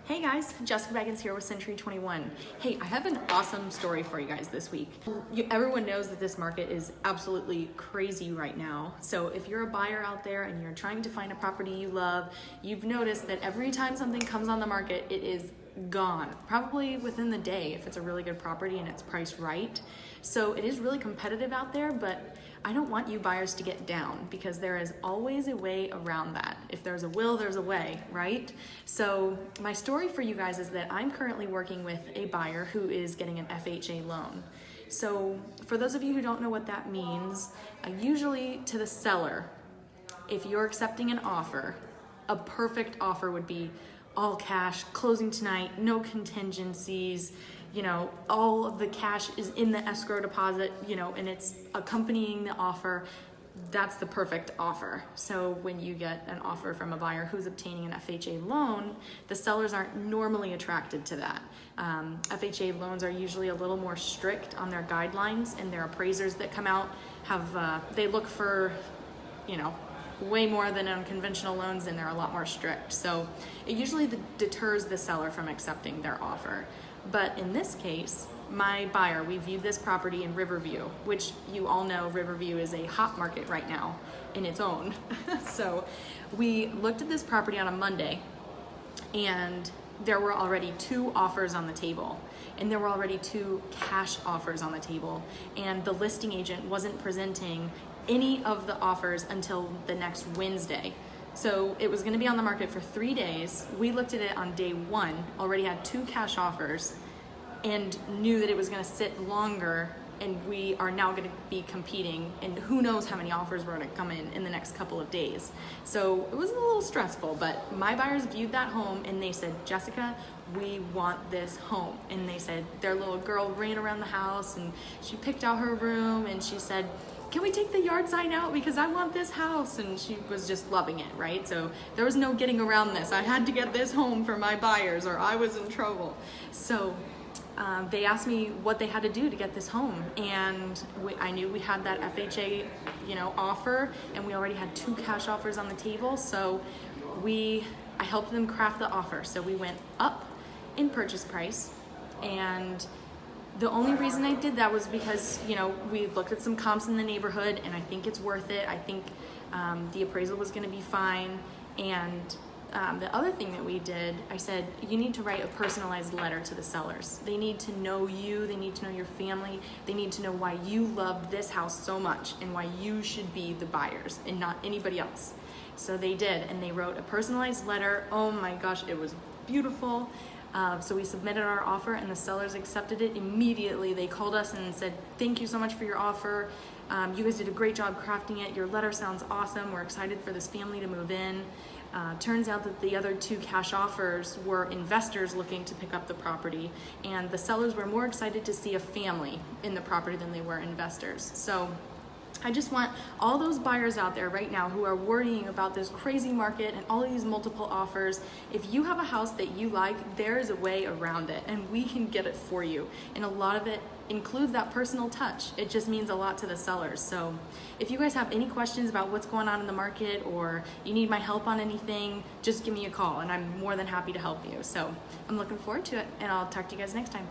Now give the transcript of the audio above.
Hey guys, Jessica Baggins here with Century 21. Hey, I have an awesome story for you guys this week. Everyone knows that this market is absolutely crazy right now. So if you're a buyer out there and you're trying to find a property you love, you've noticed that every time something comes on the market, it is gone, probably within the day if it's a really good property and it's priced right. So it is really competitive out there, but I don't want you buyers to get down because there is always a way around that. If there's a will, there's a way, right? So my story for you guys is that I'm currently working with a buyer who is getting an FHA loan. So for those of you who don't know what that means, usually to the seller, if you're accepting an offer, a perfect offer would be all cash, closing tonight, no contingencies, all of the cash is in the escrow deposit, and it's accompanying the offer. That's the perfect offer. So when you get an offer from a buyer who's obtaining an FHA loan, the sellers aren't normally attracted to that. FHA loans are usually a little more strict on their guidelines, and their appraisers that come out they look for, way more than on conventional loans, and they're a lot more strict. So it usually deters the seller from accepting their offer. But in this case, my buyer, we viewed this property in Riverview, which you all know Riverview is a hot market right now in its own. So we looked at this property on a Monday, and there were already 2 offers on the table, and there were already 2 cash offers on the table, and the listing agent wasn't presenting any of the offers until the next Wednesday. So it was going to be on the market for 3 days. We looked at it on day 1, already had 2 cash offers, and knew that it was going to sit longer, and we are now going to be competing, and who knows how many offers were going to come in the next couple of days. So it was a little stressful, but my buyers viewed that home and they said, Jessica, we want this home. And they said their little girl ran around the house and she picked out her room and she said, can we take the yard sign out because I want this house? And she was just loving it, right? So there was no getting around this. I had to get this home for my buyers or I was in trouble. So they asked me what they had to do to get this home, and I knew we had that FHA, offer, and we already had 2 cash offers on the table. So I helped them craft the offer. So we went up in purchase price, and the only reason I did that was because, we looked at some comps in the neighborhood, and I think it's worth it. I think the appraisal was going to be fine, and the other thing that we did, I said, you need to write a personalized letter to the sellers. They need to know you, they need to know your family, they need to know why you love this house so much and why you should be the buyers and not anybody else. So they did, and they wrote a personalized letter. Oh my gosh, it was beautiful. So we submitted our offer and the sellers accepted it immediately. They called us and said, thank you so much for your offer. You guys did a great job crafting it. Your letter sounds awesome. We're excited for this family to move in. Turns out that the other 2 cash offers were investors looking to pick up the property, and the sellers were more excited to see a family in the property than they were investors. So I just want all those buyers out there right now who are worrying about this crazy market and all of these multiple offers, if you have a house that you like, there is a way around it, and we can get it for you. And a lot of it includes that personal touch. It just means a lot to the sellers. So if you guys have any questions about what's going on in the market, or you need my help on anything, just give me a call and I'm more than happy to help you. So I'm looking forward to it, and I'll talk to you guys next time.